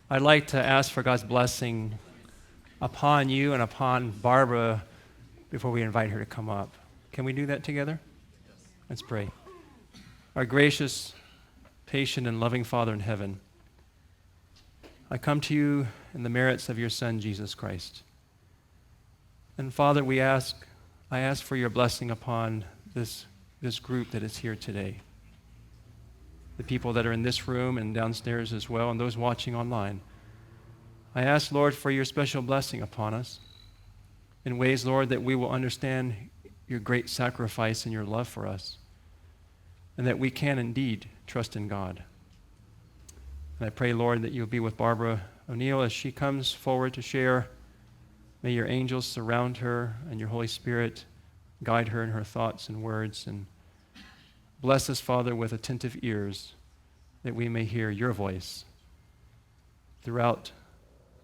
I'd like to ask for God's blessing upon you and upon Barbara before we invite her to come up. Can we do that together? Let's pray. Our gracious, patient, and loving Father in heaven, I come to you in the merits of your Son, Jesus Christ. And Father, I ask for your blessing upon this group that is here today. The people that are in this room and downstairs as well, and those watching online. I ask, Lord, for your special blessing upon us in ways, Lord, that we will understand your great sacrifice and your love for us, and that we can indeed trust in God. And I pray, Lord, that you'll be with Barbara O'Neill as she comes forward to share. May your angels surround her and your Holy Spirit guide her in her thoughts and words. And bless us, Father, with attentive ears that we may hear your voice throughout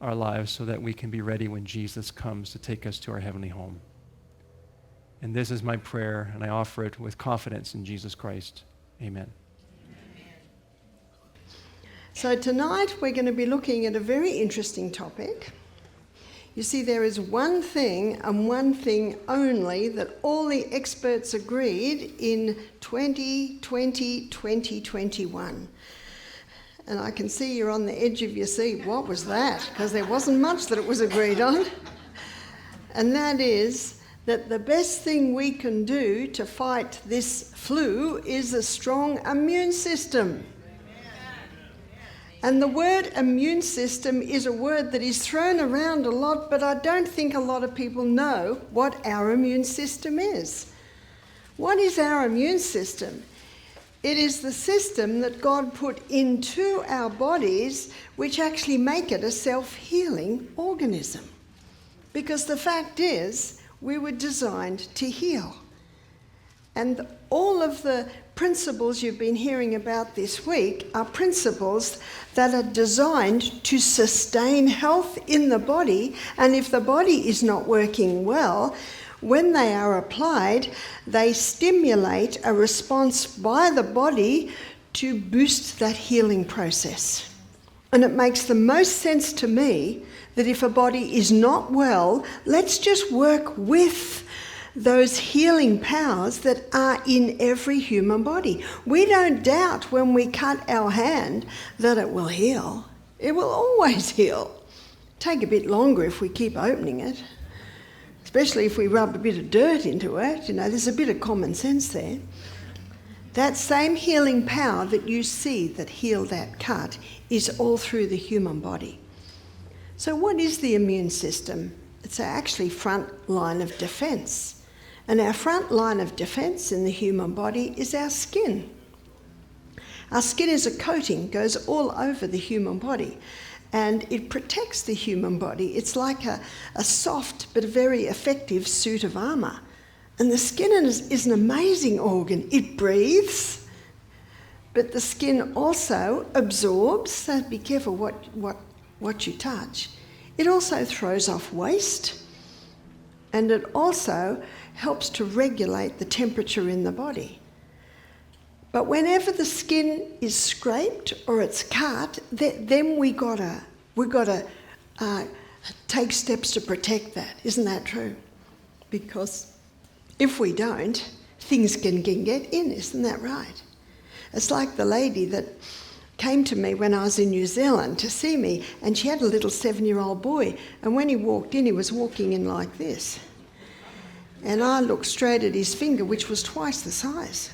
our lives so that we can be ready when Jesus comes to take us to our heavenly home. And this is my prayer, and I offer it with confidence in Jesus Christ. Amen. So tonight we're going to be looking at a very interesting topic. You see, there is one thing and one thing only that all the experts agreed in 2021. And I can see you're on the edge of your seat. What was that? Because there wasn't much that it was agreed on. And that is that the best thing we can do to fight this flu is a strong immune system. And the word immune system is a word that is thrown around a lot, but I don't think a lot of people know what our immune system is. What is our immune system? It is the system that God put into our bodies which actually make it a self-healing organism. Because the fact is, we were designed to heal. And all of the principles you've been hearing about this week are principles that are designed to sustain health in the body, and if the body is not working well, when they are applied, they stimulate a response by the body to boost that healing process. And it makes the most sense to me that if a body is not well, let's just work with those healing powers that are in every human body. We don't doubt when we cut our hand that it will heal. It will always heal. Take a bit longer if we keep opening it, especially if we rub a bit of dirt into it. You know, there's a bit of common sense there. That same healing power that you see that healed that cut is all through the human body. So what is the immune system? It's actually front line of defence. And our front line of defence in the human body is our skin. Our skin is a coating, goes all over the human body, and it protects the human body. It's like a soft but very effective suit of armour. And the skin is an amazing organ. It breathes, but the skin also absorbs, so be careful what you touch. It also throws off waste, and it also helps to regulate the temperature in the body. But whenever the skin is scraped or it's cut, then we gotta take steps to protect that. Isn't that true? Because if we don't, things can get in. Isn't that right? It's like the lady that came to me when I was in New Zealand to see me, and she had a little 7-year-old boy, and when he walked in, he was walking in like this. And I looked straight at his finger, which was twice the size.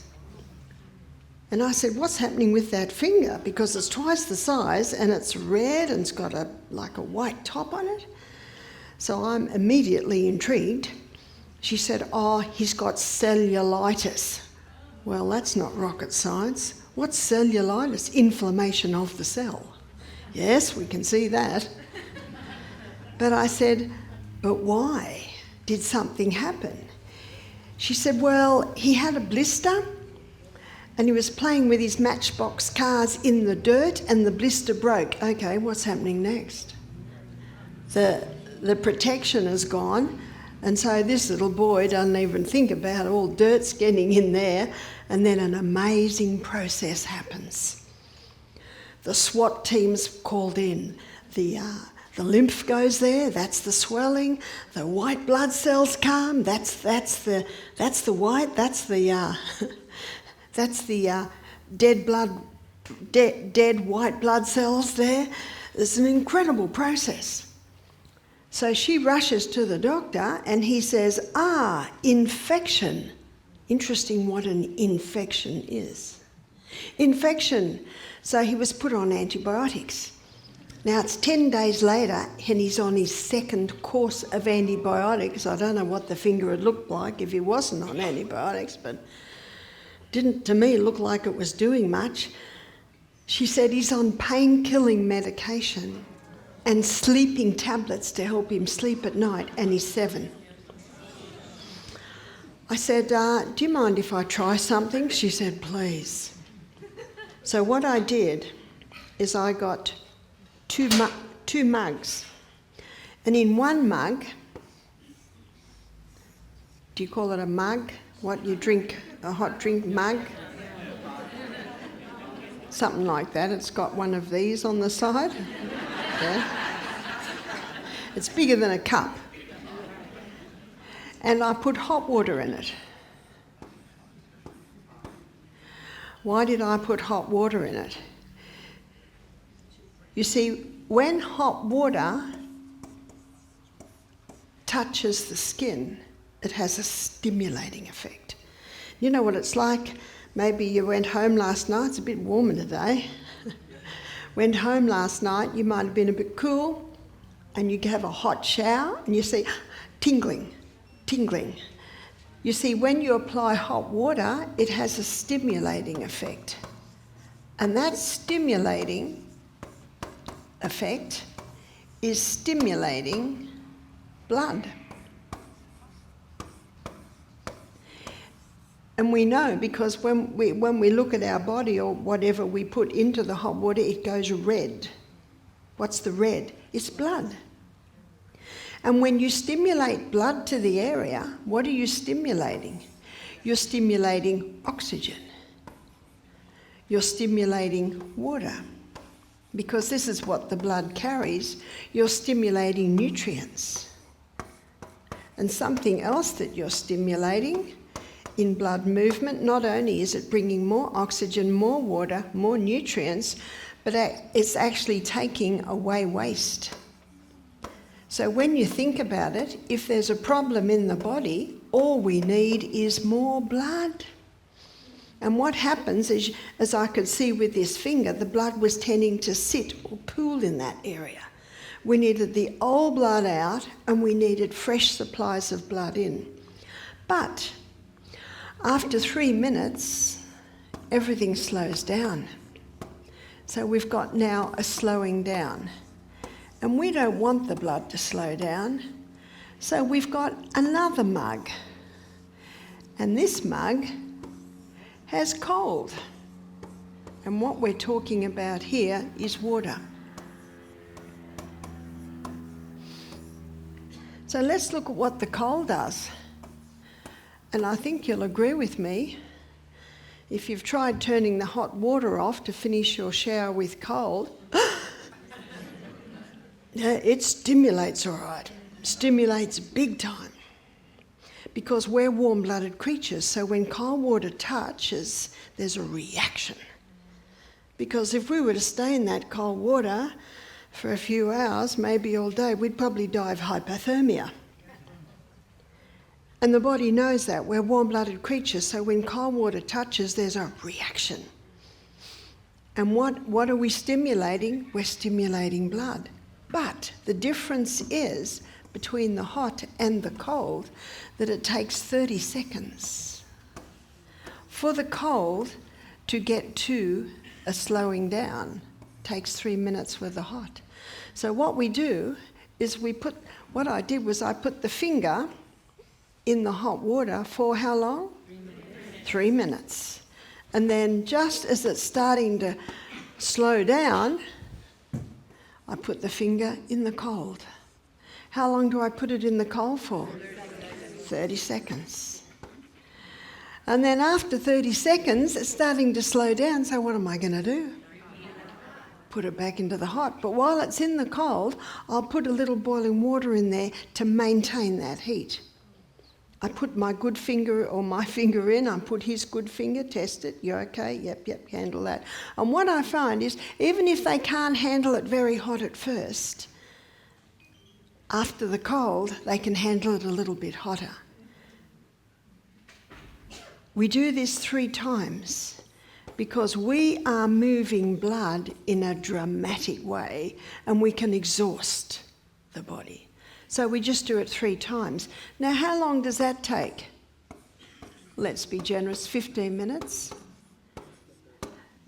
And I said, what's happening with that finger? Because it's twice the size and it's red and it's got like a white top on it. So I'm immediately intrigued. She said, oh, he's got cellulitis. Well, that's not rocket science. What's cellulitis? Inflammation of the cell. Yes, we can see that. But I said, but why? Did something happen? She said, well, he had a blister and he was playing with his Matchbox cars in the dirt and the blister broke. Okay, what's happening next? The protection is gone, and so this little boy doesn't even think about all dirt's getting in there, and then an amazing process happens. The SWAT team's called in. the lymph goes there. That's the swelling. The white blood cells come. That's the white. That's the that's the dead white blood cells there. It's an incredible process. So she rushes to the doctor and he says, infection. Interesting what an infection is. Infection. So he was put on antibiotics. Now it's 10 days later and he's on his second course of antibiotics. I don't know what the finger would look like if he wasn't on antibiotics, but didn't to me look like it was doing much. She said he's on pain-killing medication and sleeping tablets to help him sleep at night, and he's 7. I said, do you mind if I try something? She said, please. So what I did is I got two mugs. And in one mug, do you call it a mug? What you drink, a hot drink mug? Something like that. It's got one of these on the side. Yeah. It's bigger than a cup. And I put hot water in it. Why did I put hot water in it? You see, when hot water touches the skin, it has a stimulating effect. You know what it's like? Maybe you went home last night, it's a bit warmer today. Went home last night, you might have been a bit cool, and you have a hot shower, and you see tingling. You see, when you apply hot water, it has a stimulating effect. And that stimulating effect is stimulating blood. And we know because when we look at our body or whatever we put into the hot water, it goes red. What's the red? It's blood. And when you stimulate blood to the area, what are you stimulating? You're stimulating oxygen. You're stimulating water. Because this is what the blood carries. You're stimulating nutrients. And something else that you're stimulating in blood movement, not only is it bringing more oxygen, more water, more nutrients, but it's actually taking away waste. So when you think about it, if there's a problem in the body, all we need is more blood. And what happens is, as I could see with this finger, the blood was tending to sit or pool in that area. We needed the old blood out and we needed fresh supplies of blood in. But after 3 minutes, everything slows down. So we've got now a slowing down. And we don't want the blood to slow down. So we've got another mug. And this mug has cold. And what we're talking about here is water. So let's look at what the cold does. And I think you'll agree with me. If you've tried turning the hot water off to finish your shower with cold, it stimulates all right. Stimulates big time. Because we're warm-blooded creatures, so when cold water touches, there's a reaction. Because if we were to stay in that cold water for a few hours, maybe all day, we'd probably die of hypothermia. And the body knows that. We're warm-blooded creatures, so when cold water touches, there's a reaction. And what are we stimulating? We're stimulating blood. But the difference is, between the hot and the cold, that it takes 30 seconds for the cold to get to a slowing down. Takes 3 minutes with the hot. So what we do is what I did was I put the finger in the hot water for how long? 3 minutes. And then just as it's starting to slow down, I put the finger in the cold. How long do I put it in the cold for? 30 seconds. And then after 30 seconds, it's starting to slow down, so what am I going to do? put it back into the hot. But while it's in the cold, I'll put a little boiling water in there to maintain that heat. I put my good finger or my finger in, I put his good finger, test it, you're okay, yep, handle that. And what I find is, even if they can't handle it very hot at first, after the cold, they can handle it a little bit hotter. We do this 3 times because we are moving blood in a dramatic way and we can exhaust the body. So we just do it 3 times. Now, how long does that take? Let's be generous, 15 minutes.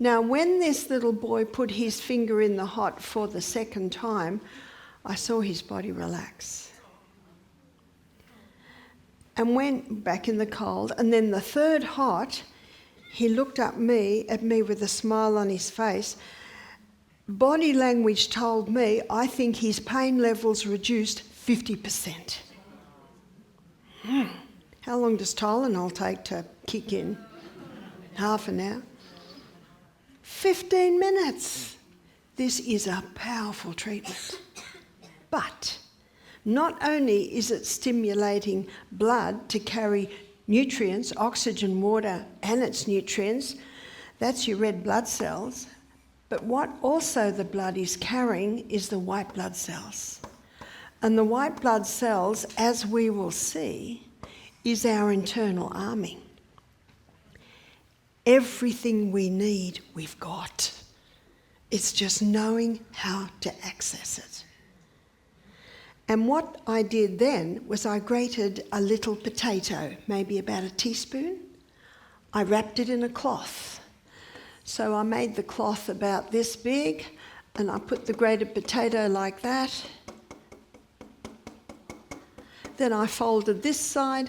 Now, when this little boy put his finger in the hot for the second time, I saw his body relax. And went back in the cold, and then the third hot, he looked at me with a smile on his face. Body language told me, I think his pain levels reduced 50%. How long does Tylenol take to kick in? Half an hour? 15 minutes. This is a powerful treatment. But not only is it stimulating blood to carry nutrients, oxygen, water, and its nutrients, that's your red blood cells, but what also the blood is carrying is the white blood cells. And the white blood cells, as we will see, is our internal army. Everything we need, we've got. It's just knowing how to access it. And what I did then was I grated a little potato, maybe about a teaspoon. I wrapped it in a cloth. So I made the cloth about this big, and I put the grated potato like that. Then I folded this side,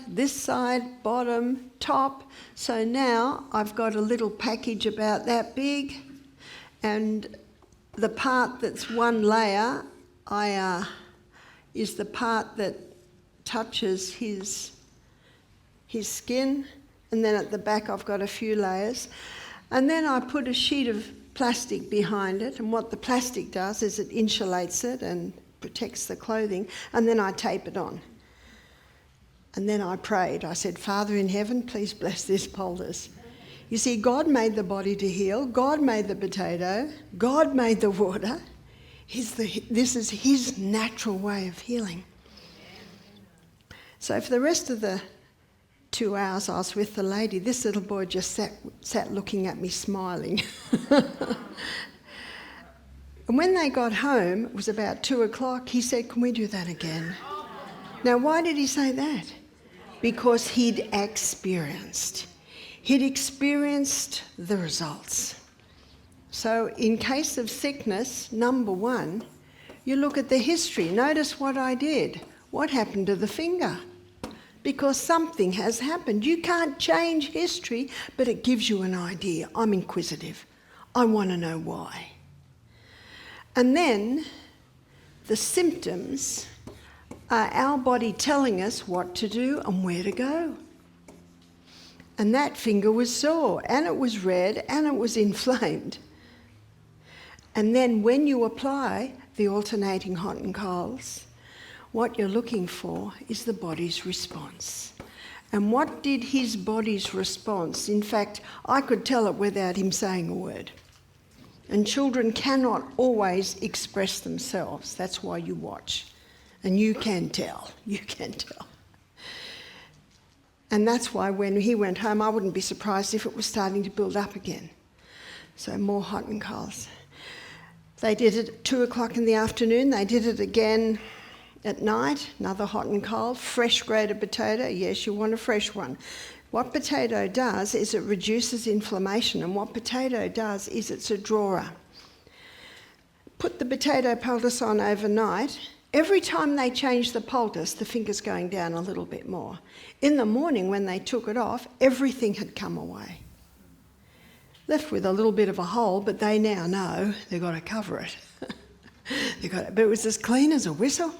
bottom, top. So now I've got a little package about that big, and the part that's one layer is the part that touches his skin, and then at the back I've got a few layers. And then I put a sheet of plastic behind it, and what the plastic does is it insulates it and protects the clothing, and then I tape it on. And then I prayed. I said, Father in heaven, please bless this poultice. You see, God made the body to heal. God made the potato. God made the water. This is his natural way of healing. So for the rest of the 2 hours I was with the lady, this little boy just sat looking at me smiling. And when they got home, it was about 2 o'clock, he said, can we do that again? Now, why did he say that? Because he'd experienced the results. So in case of sickness, number 1, you look at the history. Notice what I did. What happened to the finger? Because something has happened. You can't change history, but it gives you an idea. I'm inquisitive. I want to know why. And then the symptoms are our body telling us what to do and where to go. And that finger was sore, and it was red, and it was inflamed. And then when you apply the alternating hot and colds, what you're looking for is the body's response. And what did his body's response? In fact, I could tell it without him saying a word. And children cannot always express themselves. That's why you watch. And you can tell. And that's why when he went home, I wouldn't be surprised if it was starting to build up again. So more hot and colds. They did it at 2 o'clock in the afternoon. They did it again at night, another hot and cold. Fresh grated potato. Yes, you want a fresh one. What potato does is it reduces inflammation, and what potato does is it's a drawer. Put the potato poultice on overnight. Every time they changed the poultice, the finger's going down a little bit more. In the morning, when they took it off, everything had come away. Left with a little bit of a hole, but they now know they've got to cover it. But it was as clean as a whistle.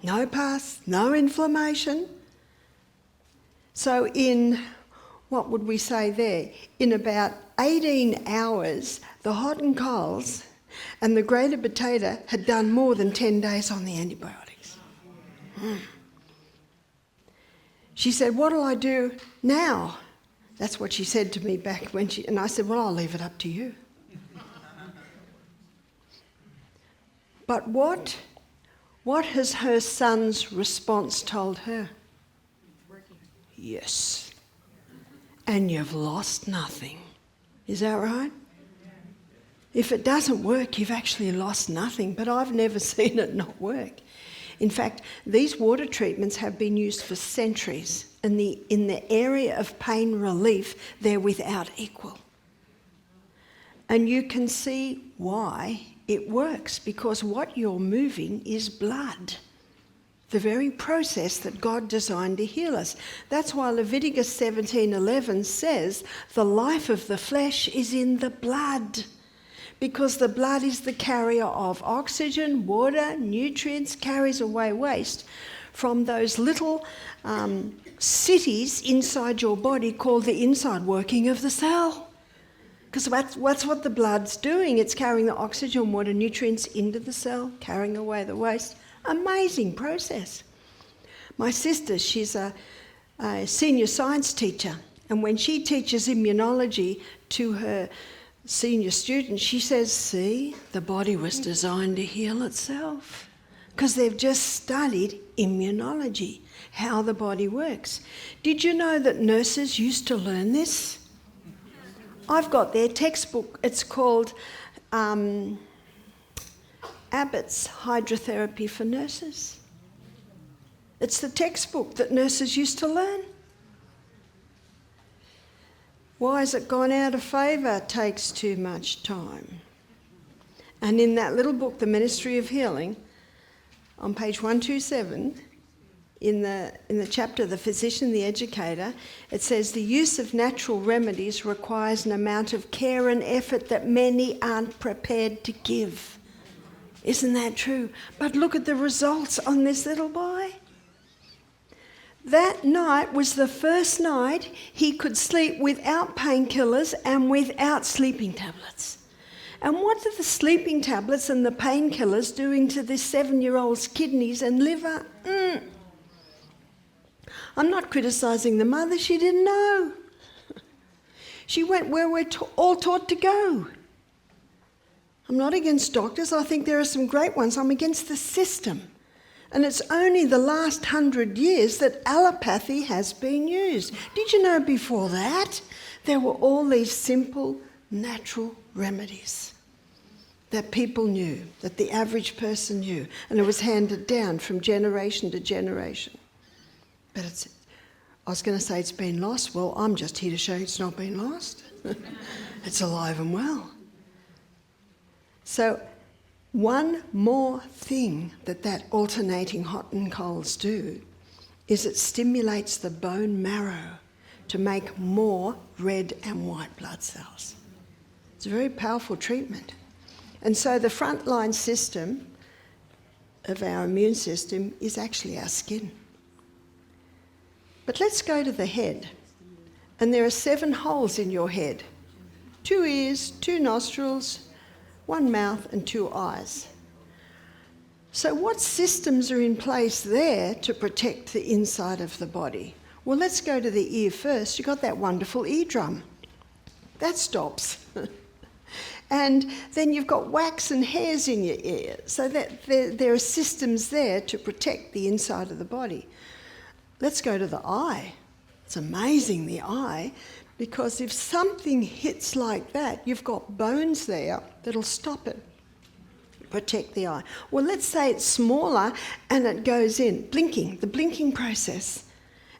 No pus, no inflammation. So in what would we say there? In about 18 hours, the hot and colds and the greater potato had done more than 10 days on the antibiotics. She said, what'll I do now? That's what she said to me back when and I said, well, I'll leave it up to you. But what has her son's response told her? Yes. And you've lost nothing. Is that right? If it doesn't work, you've actually lost nothing, but I've never seen it not work. In fact, these water treatments have been used for centuries, and in the area of pain relief, they're without equal. And you can see why it works, because what you're moving is blood. The very process that God designed to heal us. That's why Leviticus 17:11 says, the life of the flesh is in the blood. Because the blood is the carrier of oxygen, water, nutrients, carries away waste from those little cities inside your body called the inside working of the cell. Because that's what the blood's doing. It's carrying the oxygen, water, nutrients into the cell, carrying away the waste. Amazing process. My sister, she's a senior science teacher, and when she teaches immunology to her senior students, she says, see, the body was designed to heal itself. Because they've just studied immunology, how the body works. Did you know that nurses used to learn this? I've got their textbook. It's called Abbott's Hydrotherapy for Nurses. It's the textbook that nurses used to learn. Why has it gone out of favour? Takes too much time. And in that little book, The Ministry of Healing, on page 127, in the chapter, The Physician, the Educator, it says, the use of natural remedies requires an amount of care and effort that many aren't prepared to give. Isn't that true? But look at the results on this little boy. That night was the first night he could sleep without painkillers and without sleeping tablets. And what are the sleeping tablets and the painkillers doing to this 7-year-old's kidneys and liver? I'm not criticising the mother, she didn't know. She went where we're all taught to go. I'm not against doctors, I think there are some great ones. I'm against the system. And it's only the last 100 years that allopathy has been used. Did you know before that there were all these simple natural remedies that people knew, that the average person knew, and it was handed down from generation to generation. But I was going to say it's been lost. Well, I'm just here to show you it's not been lost. It's alive and well. So one more thing that alternating hot and colds do is it stimulates the bone marrow to make more red and white blood cells. It's a very powerful treatment. And so the frontline system of our immune system is actually our skin. But let's go to the head. And there are 7 holes in your head. 2 ears, 2 nostrils, 1 mouth and 2 eyes. So what systems are in place there to protect the inside of the body? Well, let's go to the ear first. You've got that wonderful eardrum. That stops. And then you've got wax and hairs in your ear. So that there are systems there to protect the inside of the body. Let's go to the eye. It's amazing, the eye, because if something hits like that, you've got bones there that'll stop it, protect the eye. Well, let's say it's smaller and it goes in, the blinking process,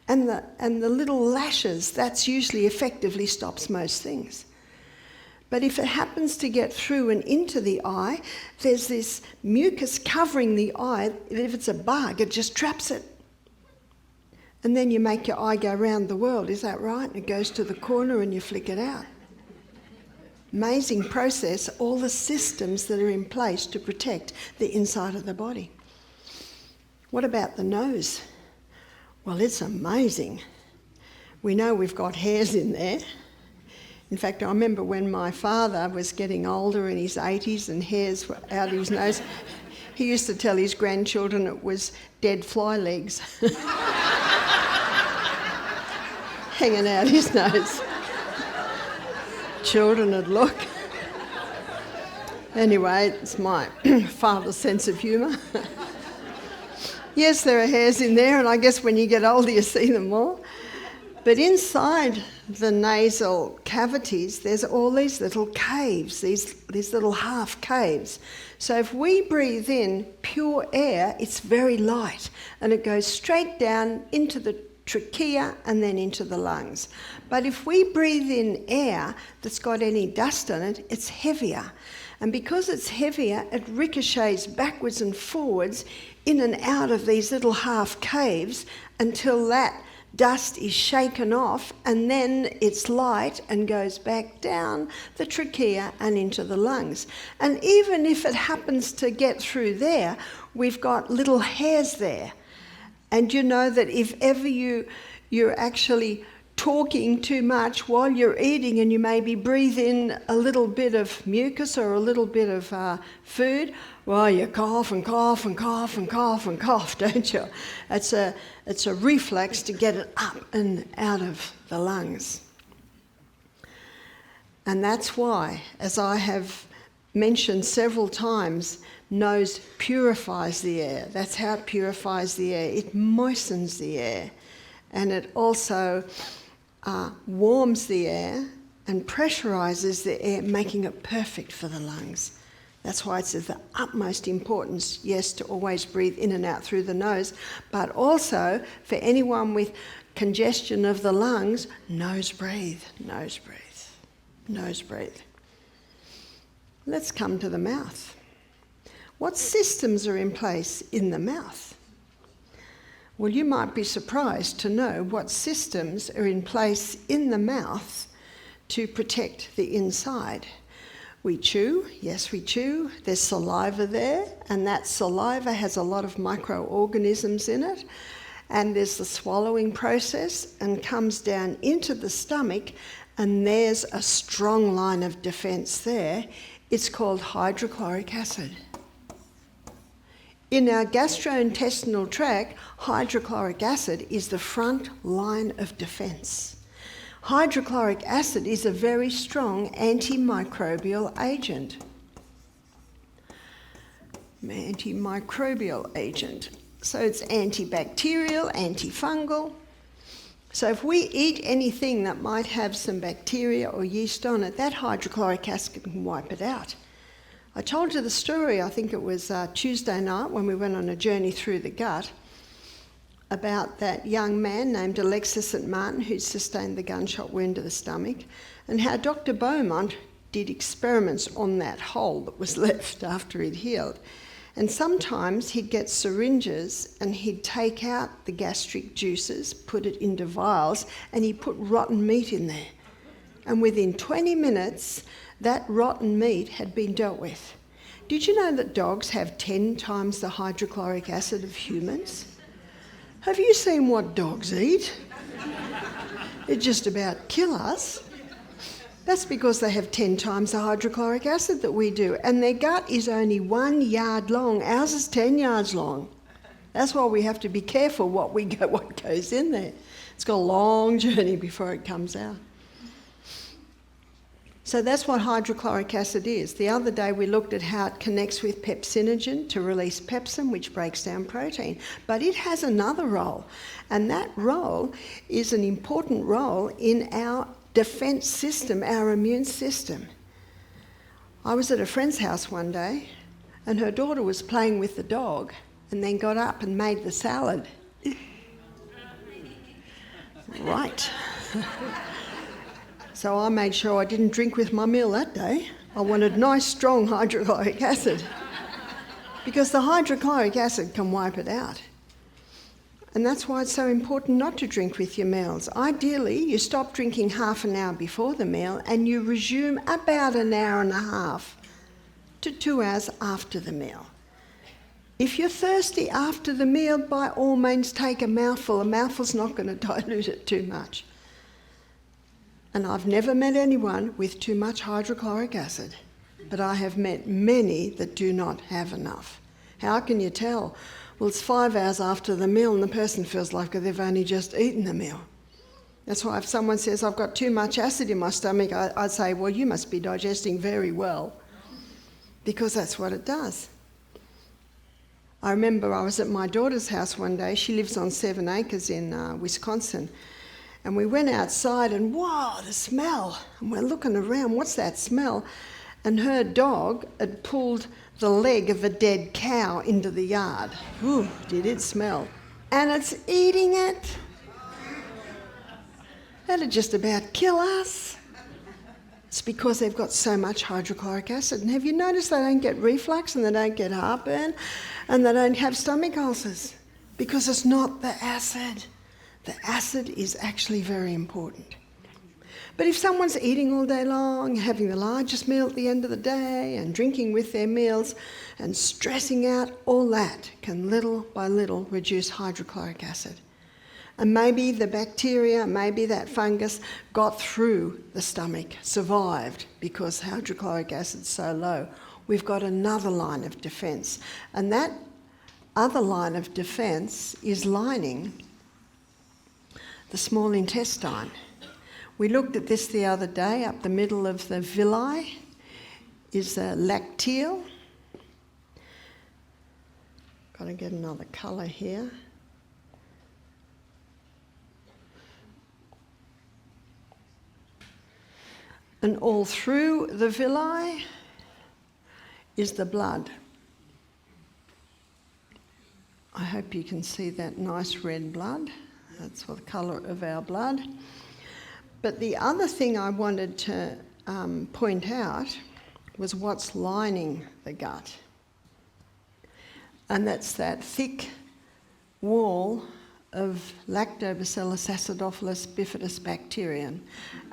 and the little lashes, that's usually effectively stops most things. But if it happens to get through and into the eye, there's this mucus covering the eye. If it's a bug, it just traps it. And then you make your eye go round the world, is that right? And it goes to the corner and you flick it out. Amazing process, all the systems that are in place to protect the inside of the body. What about the nose? Well, it's amazing. We know we've got hairs in there. In fact, I remember when my father was getting older in his 80s and hairs were out of his nose, he used to tell his grandchildren it was dead fly legs hanging out his nose. Children would look. Anyway, it's my father's sense of humour. Yes, there are hairs in there, and I guess when you get older you see them more. But inside the nasal cavities, there's all these little caves, these little half caves. So if we breathe in pure air, it's very light, and it goes straight down into the trachea and then into the lungs. But if we breathe in air that's got any dust in it, it's heavier. And because it's heavier, it ricochets backwards and forwards in and out of these little half caves until that dust is shaken off, and then it's light and goes back down the trachea and into the lungs. And even if it happens to get through there, we've got little hairs there. And you know that if ever you're actually talking too much while you're eating and you maybe breathe in a little bit of mucus or a little bit of food, well, you cough and cough and cough and cough and cough, don't you? It's a reflex to get it up and out of the lungs. And that's why, as I have mentioned several times, nose purifies the air. That's how it purifies the air. It moistens the air, and it also warms the air and pressurizes the air, making it perfect for the lungs. That's why it's of the utmost importance, yes, to always breathe in and out through the nose, but also for anyone with congestion of the lungs, nose breathe, nose breathe, nose breathe. Let's come to the mouth. What systems are in place in the mouth? Well, you might be surprised to know what systems are in place in the mouth to protect the inside. We chew, yes we chew, there's saliva there, and that saliva has a lot of microorganisms in it, and there's the swallowing process and comes down into the stomach, and there's a strong line of defence there. It's called hydrochloric acid. In our gastrointestinal tract, hydrochloric acid is the front line of defence. Hydrochloric acid is a very strong antimicrobial agent. Antimicrobial agent. So it's antibacterial, antifungal. So if we eat anything that might have some bacteria or yeast on it, that hydrochloric acid can wipe it out. I told you the story, I think it was Tuesday night when we went on a journey through the gut, about that young man named Alexis St. Martin who'd sustained the gunshot wound to the stomach, and how Dr. Beaumont did experiments on that hole that was left after he'd healed. And sometimes he'd get syringes and he'd take out the gastric juices, put it into vials, and he'd put rotten meat in there. And within 20 minutes, that rotten meat had been dealt with. Did you know that dogs have 10 times the hydrochloric acid of humans? Have you seen what dogs eat? It just about kill us. That's because they have 10 times the hydrochloric acid that we do, and their gut is only 1 yard long. Ours is 10 yards long. That's why we have to be careful what goes in there. It's got a long journey before it comes out. So that's what hydrochloric acid is. The other day we looked at how it connects with pepsinogen to release pepsin, which breaks down protein. But it has another role, and that role is an important role in our defence system, our immune system. I was at a friend's house one day, and her daughter was playing with the dog and then got up and made the salad. Right. So I made sure I didn't drink with my meal that day. I wanted nice, strong hydrochloric acid, because the hydrochloric acid can wipe it out. And that's why it's so important not to drink with your meals. Ideally, you stop drinking half an hour before the meal and you resume about an hour and a half to 2 hours after the meal. If you're thirsty after the meal, by all means take a mouthful. A mouthful's not going to dilute it too much. And I've never met anyone with too much hydrochloric acid, but I have met many that do not have enough. How can you tell? Well, it's 5 hours after the meal and the person feels like they've only just eaten the meal. That's why if someone says, I've got too much acid in my stomach, I'd say, well, you must be digesting very well, because that's what it does. I remember I was at my daughter's house one day. She lives on 7 acres in Wisconsin. And we went outside and, wow, the smell. And we're looking around, what's that smell? And her dog had pulled the leg of a dead cow into the yard. Ooh, did it smell. And it's eating it. That'd just about kill us. It's because they've got so much hydrochloric acid. And have you noticed they don't get reflux and they don't get heartburn and they don't have stomach ulcers? Because it's not the acid. The acid is actually very important. But if someone's eating all day long, having the largest meal at the end of the day and drinking with their meals and stressing out, all that can little by little reduce hydrochloric acid. And maybe the bacteria, maybe that fungus got through the stomach, survived because hydrochloric acid's so low. We've got another line of defence. And that other line of defence is lining the small intestine. We looked at this the other day. Up the middle of the villi is a lacteal. Got to get another colour here. And all through the villi is the blood. I hope you can see that nice red blood. That's the colour of our blood. But the other thing I wanted to point out was what's lining the gut. And that's that thick wall of Lactobacillus acidophilus bifidus bacterium.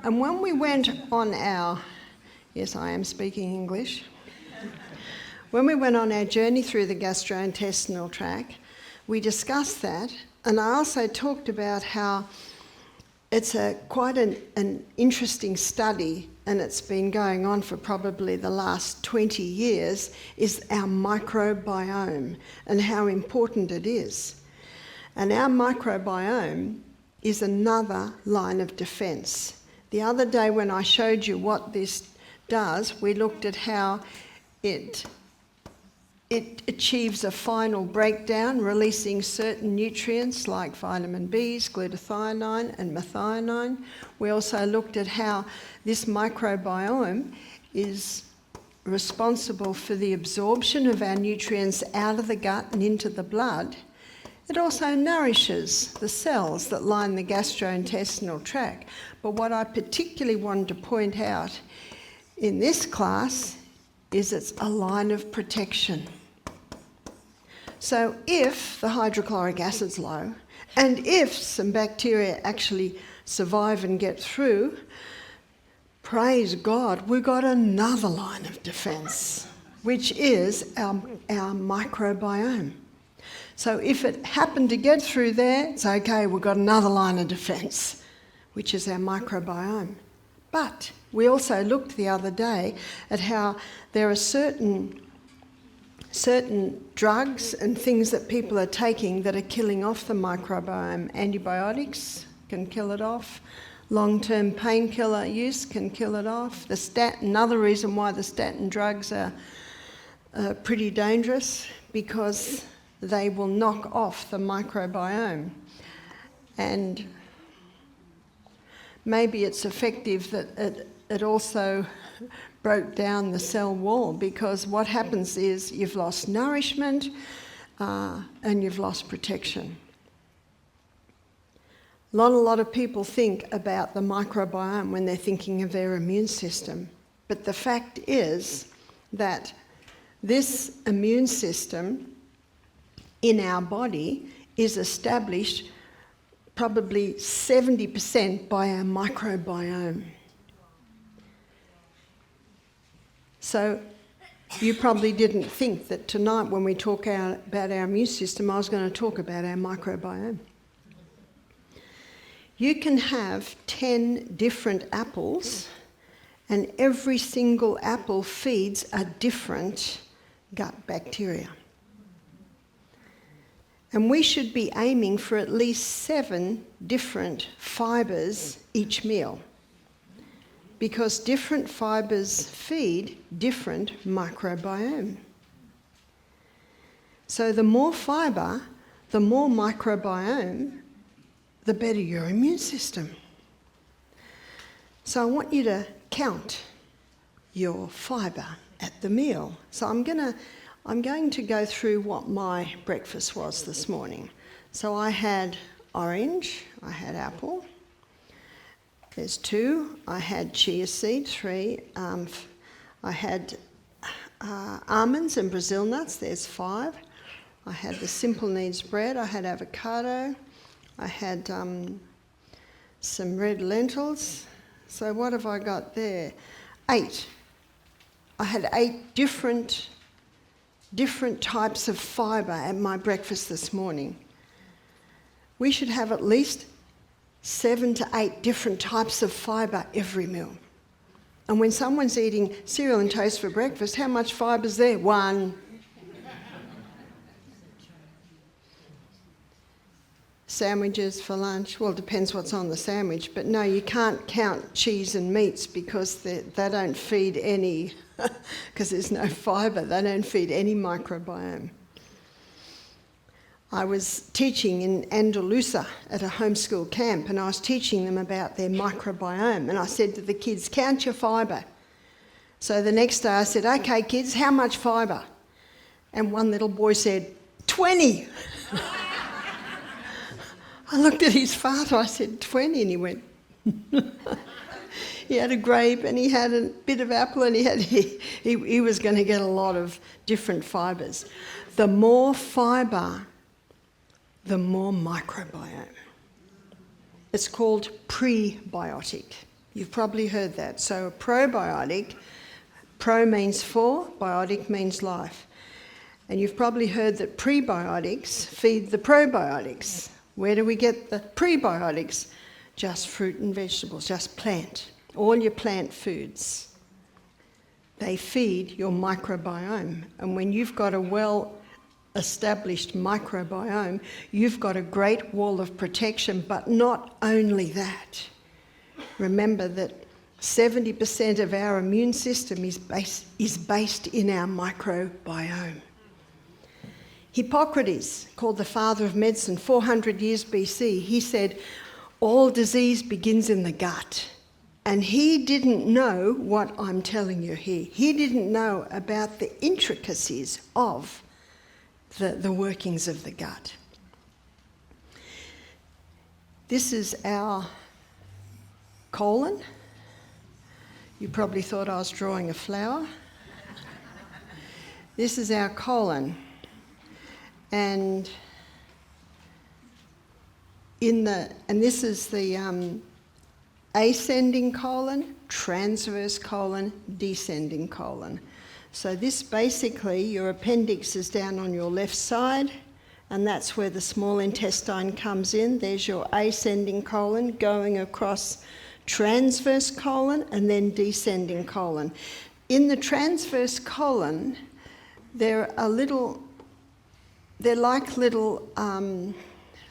And when we went on our, yes, I am speaking English. When we went on our journey through the gastrointestinal tract, we discussed that. And I also talked about how it's quite an interesting study, and it's been going on for probably the last 20 years, is our microbiome and how important it is. And our microbiome is another line of defence. The other day when I showed you what this does, we looked at how it achieves a final breakdown, releasing certain nutrients like vitamin Bs, glutathione and methionine. We also looked at how this microbiome is responsible for the absorption of our nutrients out of the gut and into the blood. It also nourishes the cells that line the gastrointestinal tract. But what I particularly wanted to point out in this class is it's a line of protection. So if the hydrochloric acid's low, and if some bacteria actually survive and get through, praise God, we've got another line of defence, which is our microbiome. So if it happened to get through there, it's okay, we've got another line of defence, which is our microbiome. But we also looked the other day at how there are certain drugs and things that people are taking that are killing off the microbiome. Antibiotics can kill it off. Long-term painkiller use can kill it off. The statin, another reason why the statin drugs are pretty dangerous, because they will knock off the microbiome. And maybe it's effective that it also broke down the cell wall, because what happens is you've lost nourishment and you've lost protection. Not a lot of people think about the microbiome when they're thinking of their immune system. But the fact is that this immune system in our body is established probably 70% by our microbiome. So you probably didn't think that tonight when we talk about our immune system, I was going to talk about our microbiome. You can have 10 different apples, and every single apple feeds a different gut bacteria. And we should be aiming for at least 7 different fibres each meal, because different fibres feed different microbiome. So the more fibre, the more microbiome, the better your immune system. So I want you to count your fibre at the meal. So I'm going to go through what my breakfast was this morning. So I had orange, I had apple, there's 2, I had chia seed, 3, I had almonds and Brazil nuts, there's 5, I had the simple needs bread, I had avocado, I had some red lentils. So what have I got there? 8. I had 8 different types of fibre at my breakfast this morning. We should have at least 7 to 8 different types of fibre every meal. And when someone's eating cereal and toast for breakfast, how much fibre's there? 1. Sandwiches for lunch, well, it depends what's on the sandwich, but no, you can't count cheese and meats because they don't feed any, because there's no fibre, they don't feed any microbiome. I was teaching in Andalusia at a homeschool camp, and I was teaching them about their microbiome, and I said to the kids, count your fibre. So the next day I said, okay kids, how much fibre? And one little boy said, 20. I looked at his father, I said, 20, and he went, he had a grape and he had a bit of apple and he was going to get a lot of different fibres. The more fibre, the more microbiome. It's called prebiotic. You've probably heard that. So a probiotic, pro means for, biotic means life. And you've probably heard that prebiotics feed the probiotics. Where do we get the prebiotics? Just fruit and vegetables, just plant. All your plant foods. They feed your microbiome. And when you've got a well-established microbiome, you've got a great wall of protection. But not only that. Remember that 70% of our immune system is based in our microbiome. Hippocrates, called the father of medicine, 400 years BC, he said, all disease begins in the gut. And he didn't know what I'm telling you here. He didn't know about the intricacies of the workings of the gut. This is our colon. You probably thought I was drawing a flower. This is our colon. And this is the ascending colon, transverse colon, descending colon. So this basically, your appendix is down on your left side, and that's where the small intestine comes in. There's your ascending colon going across transverse colon and then descending colon. In the transverse colon, they're like little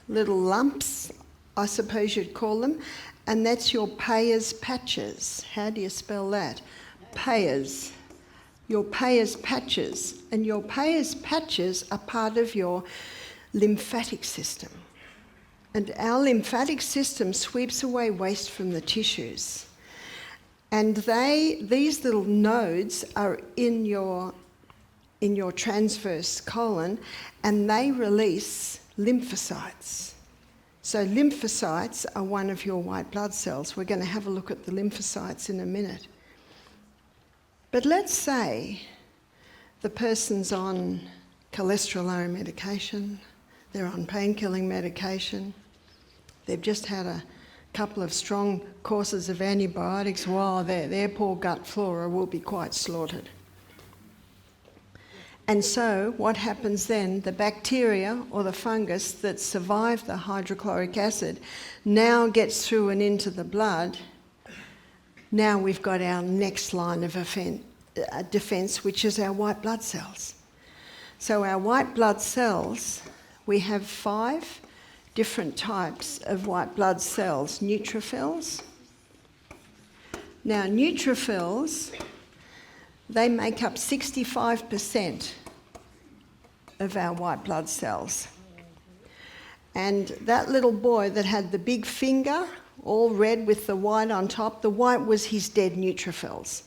lumps, I suppose you'd call them, and that's your Peyer's patches. How do you spell that? Peyer's. Your Peyer's patches. And your Peyer's patches are part of your lymphatic system. And our lymphatic system sweeps away waste from the tissues. And these little nodes are in your transverse colon, and they release lymphocytes. So lymphocytes are one of your white blood cells. We're going to have a look at the lymphocytes in a minute. But let's say the person's on cholesterol-lowering medication, they're on pain-killing medication, they've just had a couple of strong courses of antibiotics. Wow, their poor gut flora will be quite slaughtered. And so what happens then, the bacteria or the fungus that survived the hydrochloric acid now gets through and into the blood. Now we've got our next line of defence, which is our white blood cells. So our white blood cells, we have 5 different types of white blood cells. Neutrophils. Now neutrophils, they make up 65% of our white blood cells. And that little boy that had the big finger, all red with the white on top, the white was his dead neutrophils.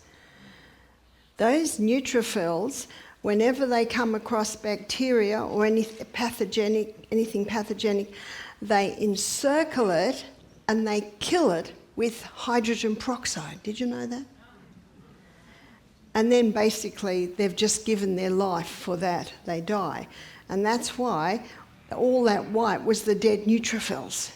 Those neutrophils, whenever they come across bacteria or anything pathogenic, they encircle it and they kill it with hydrogen peroxide. Did you know that? And then basically they've just given their life for that. They die. And that's why all that white was the dead neutrophils.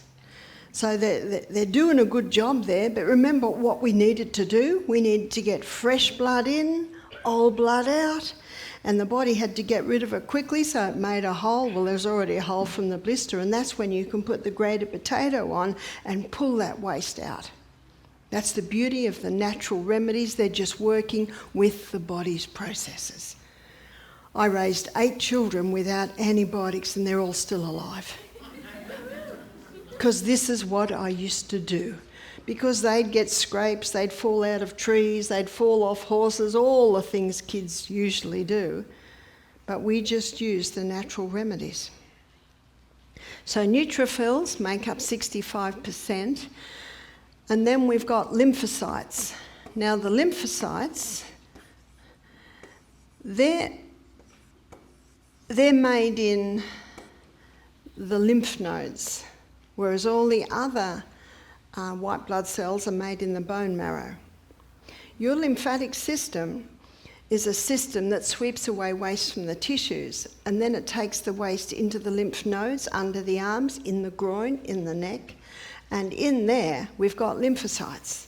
So they're doing a good job there, but remember what we needed to do? We needed to get fresh blood in, old blood out, and the body had to get rid of it quickly, so it made a hole. Well, there's already a hole from the blister, and that's when you can put the grated potato on and pull that waste out. That's the beauty of the natural remedies. They're just working with the body's processes. I raised 8 children without antibiotics, and they're all still alive. Because this is what I used to do. Because they'd get scrapes, they'd fall out of trees, they'd fall off horses, all the things kids usually do. But we just use the natural remedies. So neutrophils make up 65%. And then we've got lymphocytes. Now the lymphocytes, they're made in the lymph nodes, whereas all the other white blood cells are made in the bone marrow. Your lymphatic system is a system that sweeps away waste from the tissues, and then it takes the waste into the lymph nodes, under the arms, in the groin, in the neck, and in there we've got lymphocytes.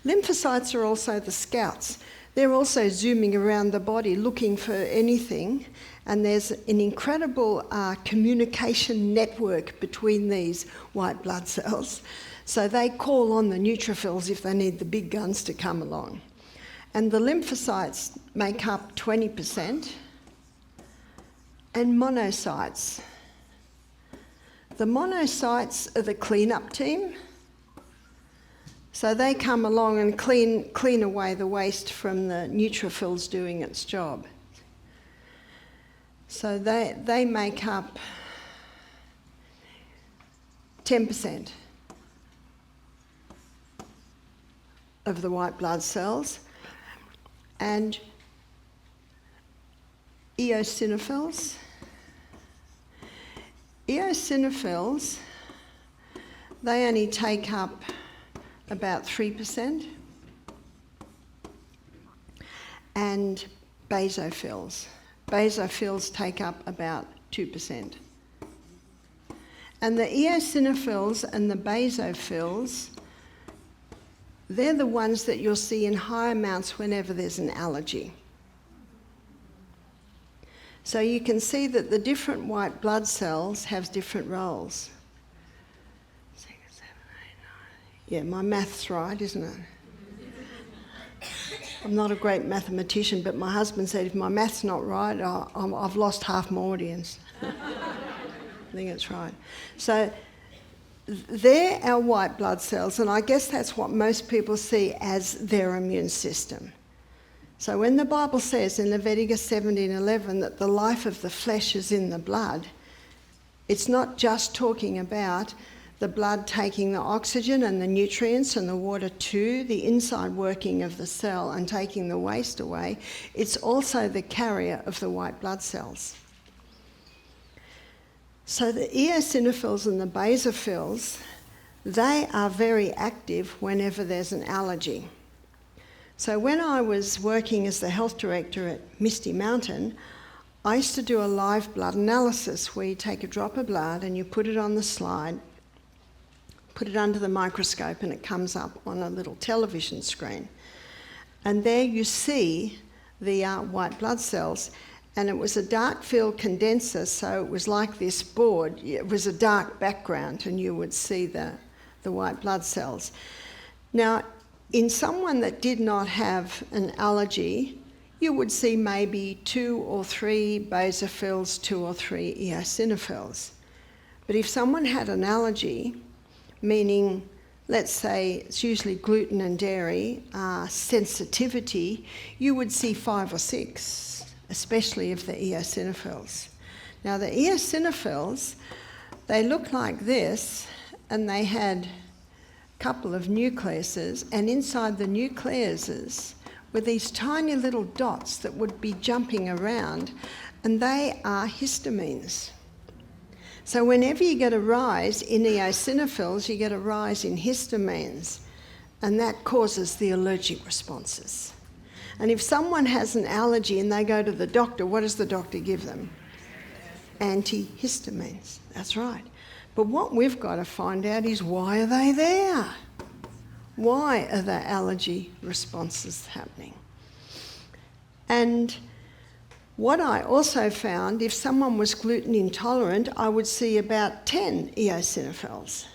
Lymphocytes are also the scouts. They're also zooming around the body looking for anything, and there's an incredible communication network between these white blood cells. So they call on the neutrophils if they need the big guns to come along. And the lymphocytes make up 20%, and monocytes. The monocytes are the clean-up team. So they come along and clean away the waste from the neutrophils doing its job. So they make up 10% of the white blood cells. And eosinophils. Eosinophils, they only take up about 3%. And basophils. Basophils take up about 2%. And the eosinophils and the basophils, they're the ones that you'll see in high amounts whenever there's an allergy. So you can see that the different white blood cells have different roles. 6, 7, 8, 9. Yeah, my math's right, isn't it? I'm not a great mathematician, but my husband said if my math's not right, I've lost half my audience. I think it's right. So they're our white blood cells, and I guess that's what most people see as their immune system. So when the Bible says in Leviticus 17:11 that the life of the flesh is in the blood, it's not just talking about the blood taking the oxygen and the nutrients and the water to the inside working of the cell and taking the waste away. It's also the carrier of the white blood cells. So the eosinophils and the basophils, they are very active whenever there's an allergy. So when I was working as the health director at Misty Mountain, I used to do a live blood analysis where you take a drop of blood and you put it on the slide, put it under the microscope, and it comes up on a little television screen. And there you see the white blood cells. and it was a dark field condenser, so it was like this board. It was a dark background, and you would see the white blood cells. Now, in someone that did not have an allergy, you would see maybe 2 or 3 basophils, 2 or 3 eosinophils. But if someone had an allergy, meaning, let's say it's usually gluten and dairy, sensitivity, you would see 5 or 6, especially of the eosinophils. Now the eosinophils, they look like this, and they had a couple of nucleuses, and inside the nucleuses were these tiny little dots that would be jumping around, and they are histamines. So whenever you get a rise in eosinophils, you get a rise in histamines, and that causes the allergic responses. And if someone has an allergy and they go to the doctor, what does the doctor give them? Antihistamines, that's right. But what we've got to find out is, why are they there? Why are the allergy responses happening? And what I also found, if someone was gluten intolerant, I would see about 10 eosinophils.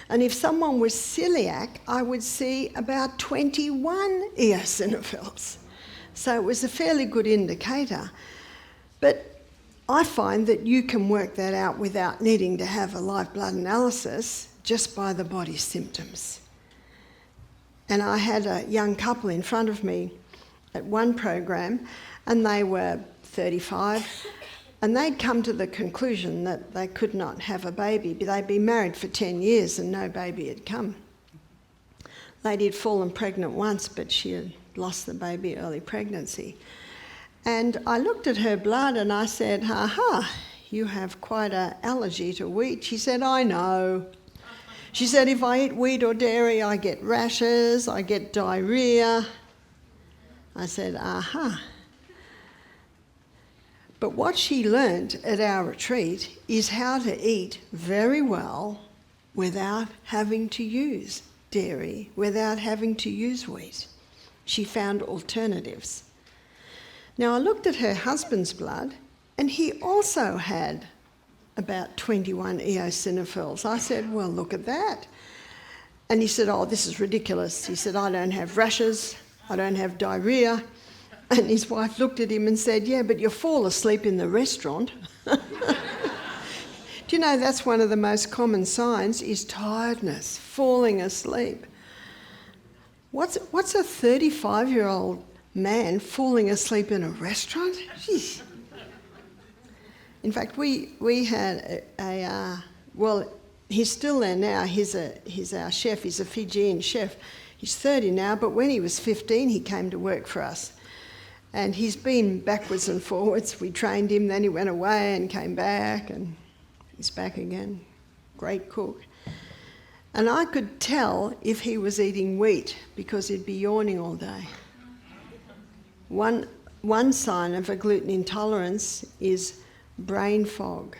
And if someone was celiac, I would see about 21 eosinophils. So it was a fairly good indicator. But I find that you can work that out without needing to have a live blood analysis, just by the body symptoms. And I had a young couple in front of me at one program, and they were 35, and they'd come to the conclusion that they could not have a baby. They'd been married for 10 years and no baby had come. Lady had fallen pregnant once, but she had lost the baby early pregnancy. And I looked at her blood and I said, "Ha, you have quite an allergy to wheat." She said, "I know." She said, "If I eat wheat or dairy, I get rashes, I get diarrhoea." I said, "Aha." But what she learnt at our retreat is how to eat very well without having to use dairy, without having to use wheat. She found alternatives. Now, I looked at her husband's blood, and he also had about 21 eosinophils. I said, "Well, look at that." And he said, "Oh, this is ridiculous." He said, "I don't have rashes, I don't have diarrhoea." And his wife looked at him and said, "Yeah, but you fall asleep in the restaurant." Do you know that's one of the most common signs, is tiredness, falling asleep. What's a 35-year-old man falling asleep in a restaurant? Jeez. In fact, we had well, he's still there now. He's our chef. He's a Fijian chef. He's 30 now, but when he was 15, he came to work for us. And he's been backwards and forwards. We trained him, then he went away and came back, and he's back again. Great cook. And I could tell if he was eating wheat, because he'd be yawning all day. One sign of a gluten intolerance is brain fog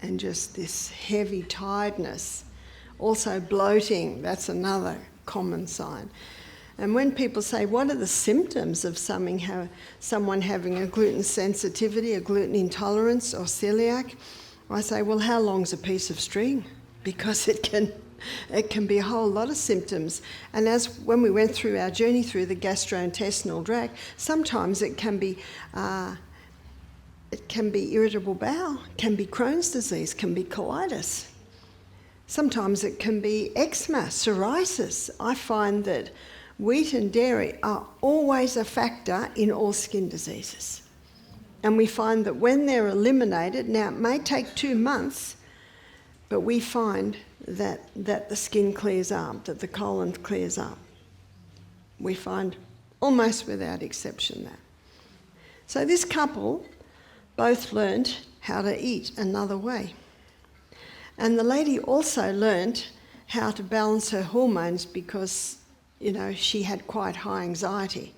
and just this heavy tiredness. Also bloating, that's another common sign. And when people say, what are the symptoms of someone having a gluten sensitivity, a gluten intolerance or celiac, I say, well, how long's a piece of string? Because it can be a whole lot of symptoms. And when we went through our journey through the gastrointestinal tract, sometimes it can be irritable bowel, can be Crohn's disease, can be colitis. Sometimes it can be eczema, psoriasis. I find that wheat and dairy are always a factor in all skin diseases. And we find that when they're eliminated, now it may take 2 months, but we find that the skin clears up, that the colon clears up. We find almost without exception that. So this couple both learned how to eat another way. And the lady also learned how to balance her hormones because, she had quite high anxiety.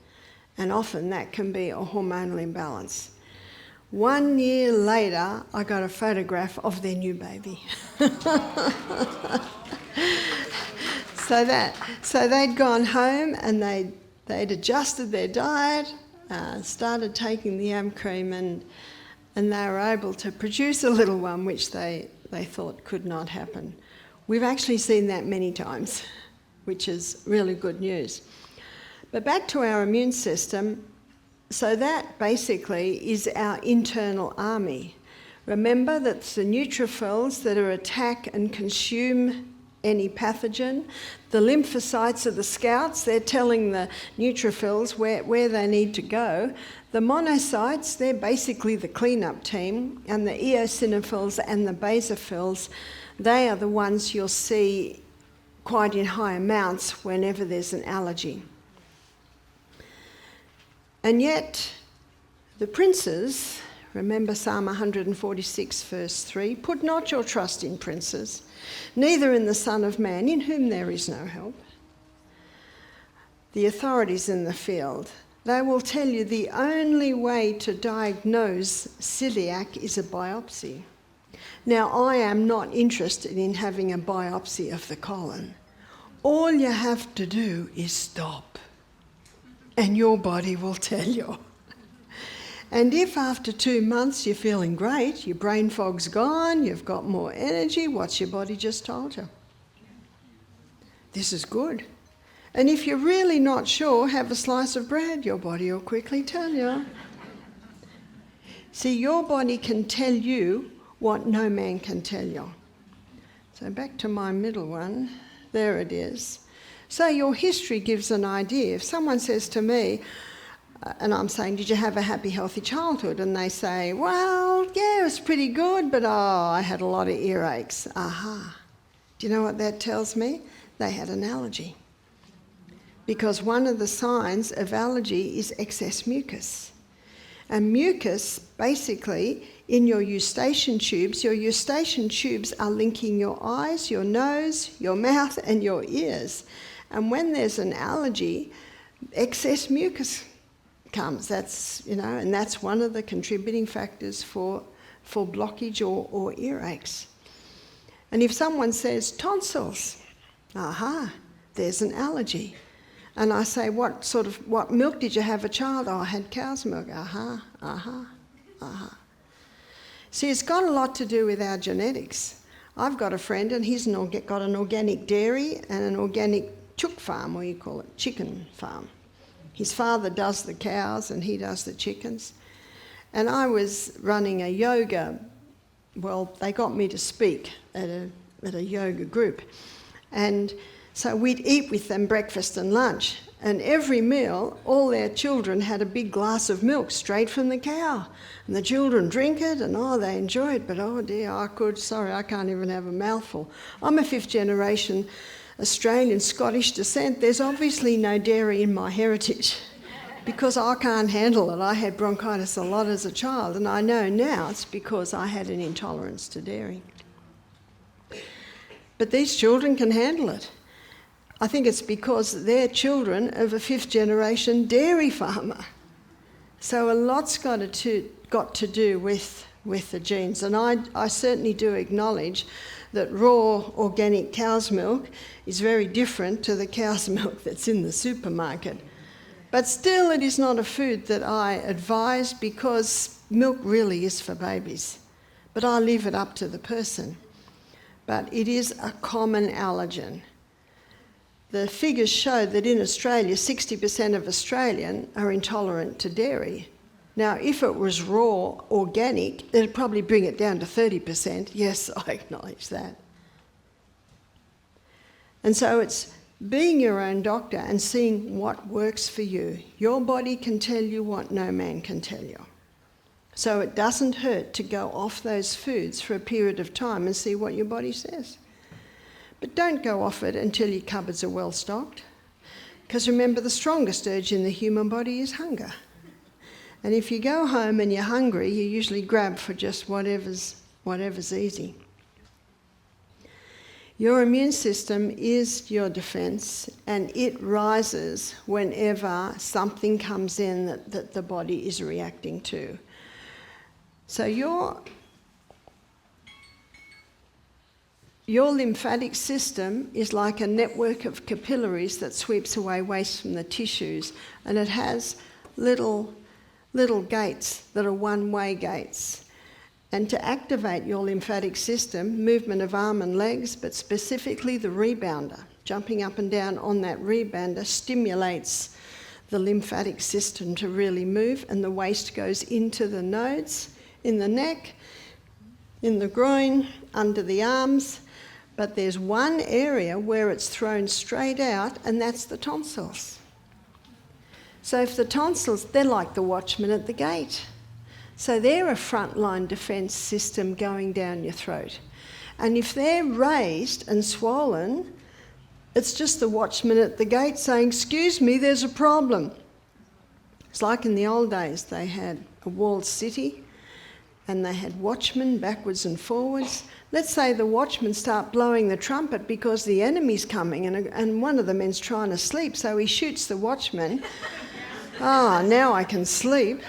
And often that can be a hormonal imbalance. 1 year later, I got a photograph of their new baby. So they'd gone home and they'd adjusted their diet, started taking the cream, and and they were able to produce a little one which they thought could not happen. We've actually seen that many times, which is really good news. But back to our immune system, so that basically is our internal army. Remember that it's the neutrophils that are attack and consume any pathogen. The lymphocytes are the scouts, they're telling the neutrophils where they need to go. The monocytes, they're basically the cleanup team, and the eosinophils and the basophils, they are the ones you'll see quite in high amounts whenever there's an allergy. And yet, the princes, remember Psalm 146 verse 3, put not your trust in princes, neither in the Son of Man, in whom there is no help. The authorities in the field, they will tell you the only way to diagnose celiac is a biopsy. Now, I am not interested in having a biopsy of the colon. All you have to do is stop, and your body will tell you. And if after 2 months you're feeling great, your brain fog's gone, you've got more energy, what's your body just told you? This is good. And if you're really not sure, have a slice of bread, your body will quickly tell you. See, your body can tell you what no man can tell you. So back to my middle one, there it is. So your history gives an idea. If someone says to me, and I'm saying, did you have a happy, healthy childhood? And they say, well, yeah, it was pretty good, but I had a lot of earaches. Aha. Do you know what that tells me? They had an allergy. Because one of the signs of allergy is excess mucus. And mucus, basically, in your eustachian tubes are linking your eyes, your nose, your mouth, and your ears. And when there's an allergy, excess mucus comes. That's, and that's one of the contributing factors for blockage or earaches. And if someone says tonsils, aha, there's an allergy. And I say, what milk did you have a child? Oh, I had cow's milk. Aha. See, it's got a lot to do with our genetics. I've got a friend and he's got an organic dairy and an organic chook farm, or you call it chicken farm. His father does the cows and he does the chickens. And I was running a yoga, they got me to speak at a yoga group. And so we'd eat with them breakfast and lunch. And every meal, all their children had a big glass of milk straight from the cow. And the children drink it and they enjoy it. But oh dear, I can't even have a mouthful. I'm a 5th generation Australian, Scottish descent. There's obviously no dairy in my heritage because I can't handle it. I had bronchitis a lot as a child, and I know now it's because I had an intolerance to dairy. But these children can handle it. I think it's because they're children of a 5th generation dairy farmer. So a lot's got to do with the genes, and I certainly do acknowledge that raw organic cow's milk is very different to the cow's milk that's in the supermarket. But still, it is not a food that I advise because milk really is for babies. But I leave it up to the person. But it is a common allergen. The figures show that in Australia, 60% of Australians are intolerant to dairy. Now, if it was raw, organic, it'd probably bring it down to 30%. Yes, I acknowledge that. And so it's being your own doctor and seeing what works for you. Your body can tell you what no man can tell you. So it doesn't hurt to go off those foods for a period of time and see what your body says. But don't go off it until your cupboards are well stocked. Because remember, the strongest urge in the human body is hunger. And if you go home and you're hungry, you usually grab for just whatever's easy. Your immune system is your defence, and it rises whenever something comes in that the body is reacting to. So your lymphatic system is like a network of capillaries that sweeps away waste from the tissues, and it has little gates that are one-way gates. And to activate your lymphatic system, movement of arm and legs, but specifically the rebounder, jumping up and down on that rebounder stimulates the lymphatic system to really move, and the waste goes into the nodes, in the neck, in the groin, under the arms. But there's one area where it's thrown straight out, and that's the tonsils. So if the tonsils, they're like the watchman at the gate. So they're a frontline defence system going down your throat. And if they're raised and swollen, it's just the watchman at the gate saying, "Excuse me, there's a problem." It's like in the old days, they had a walled city and they had watchmen backwards and forwards. Let's say the watchmen start blowing the trumpet because the enemy's coming, and one of the men's trying to sleep, so he shoots the watchman. Now I can sleep.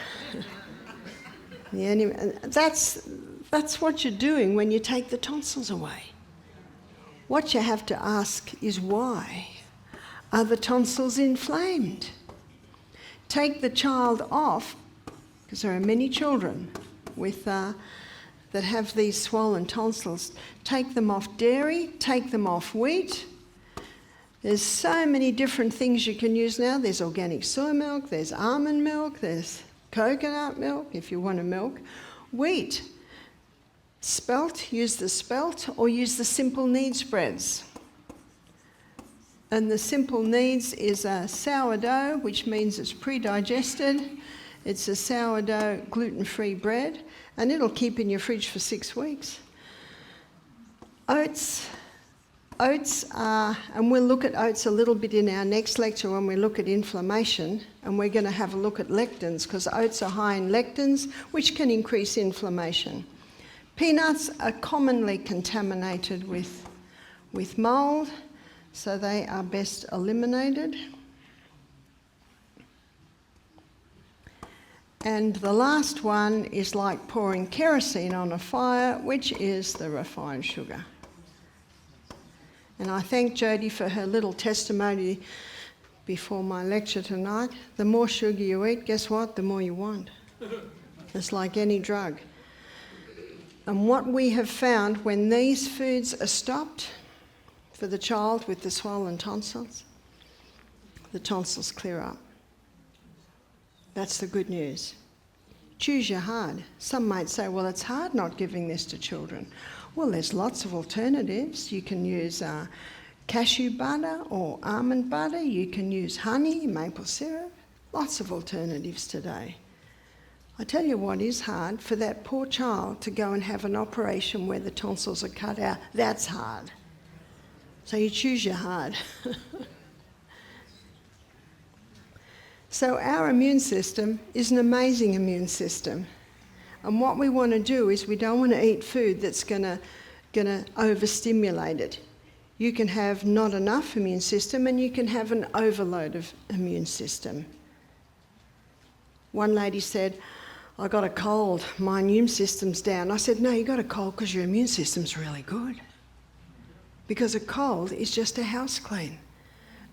The enemy, that's what you're doing when you take the tonsils away. What you have to ask is why. Are the tonsils inflamed? Take the child off, because there are many children with that have these swollen tonsils. Take them off dairy, take them off wheat. There's so many different things you can use now. There's organic soy milk, there's almond milk, there's coconut milk if you want to milk. Wheat, spelt, use the spelt or use the simple needs breads. And the simple needs is a sourdough, which means it's pre-digested. It's a sourdough gluten-free bread, and it'll keep in your fridge for 6 weeks. Oats are, and we'll look at oats a little bit in our next lecture when we look at inflammation, and we're going to have a look at lectins, because oats are high in lectins, which can increase inflammation. Peanuts are commonly contaminated with mould, so they are best eliminated. And the last one is like pouring kerosene on a fire, which is the refined sugar. And I thank Jodie for her little testimony before my lecture tonight. The more sugar you eat, guess what? The more you want. It's like any drug. And what we have found, when these foods are stopped for the child with the swollen tonsils, the tonsils clear up. That's the good news. Choose your hard. Some might say, well, it's hard not giving this to children. Well, there's lots of alternatives. You can use cashew butter or almond butter. You can use honey, maple syrup. Lots of alternatives today. I tell you what is hard, for that poor child to go and have an operation where the tonsils are cut out. That's hard. So you choose your hard. So our immune system is an amazing immune system. And what we want to do is we don't want to eat food that's going to overstimulate it. You can have not enough immune system, and you can have an overload of immune system. One lady said, "I got a cold, my immune system's down." I said, "No, you got a cold because your immune system's really good. Because a cold is just a house clean.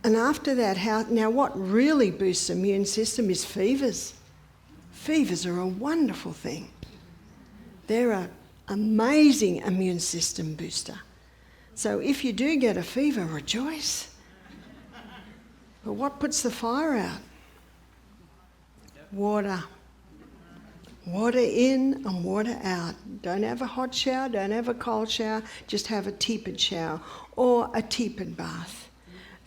And after that, now what really boosts the immune system is fevers. Fevers are a wonderful thing. They're an amazing immune system booster. So if you do get a fever, rejoice. But what puts the fire out? Water. Water in and water out. Don't have a hot shower, don't have a cold shower, just have a tepid shower or a tepid bath.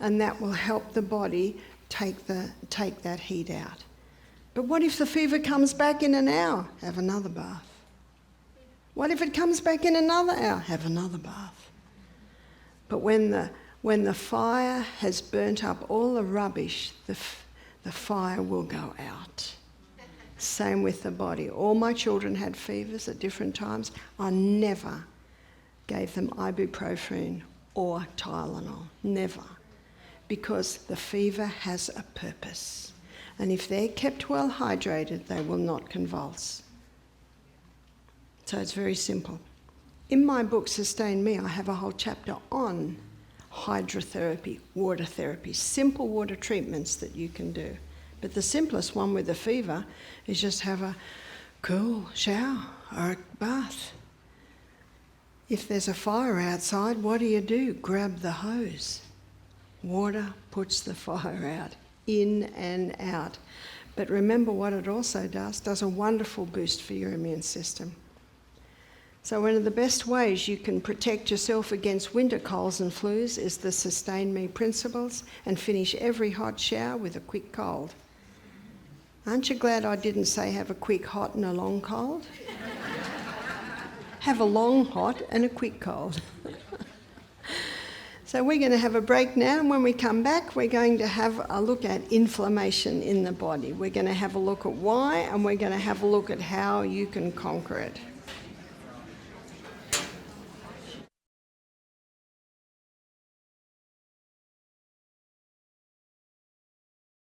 And that will help the body take that heat out. But what if the fever comes back in an hour? Have another bath. What if it comes back in another hour? Have another bath. But when the fire has burnt up all the rubbish, the fire will go out. Same with the body. All my children had fevers at different times. I never gave them ibuprofen or Tylenol. Never. Because the fever has a purpose. And if they're kept well hydrated, they will not convulse. So it's very simple. In my book, Sustain Me, I have a whole chapter on hydrotherapy, water therapy, simple water treatments that you can do. But the simplest one with a fever is just have a cool shower or a bath. If there's a fire outside, what do? Grab the hose. Water puts the fire out, in and out. But remember what it also does a wonderful boost for your immune system. So one of the best ways you can protect yourself against winter colds and flus is the Sustain Me principles and finish every hot shower with a quick cold. Aren't you glad I didn't say have a quick hot and a long cold? Have a long hot and a quick cold. So we're going to have a break now, and when we come back, we're going to have a look at inflammation in the body. We're going to have a look at why, and we're going to have a look at how you can conquer it.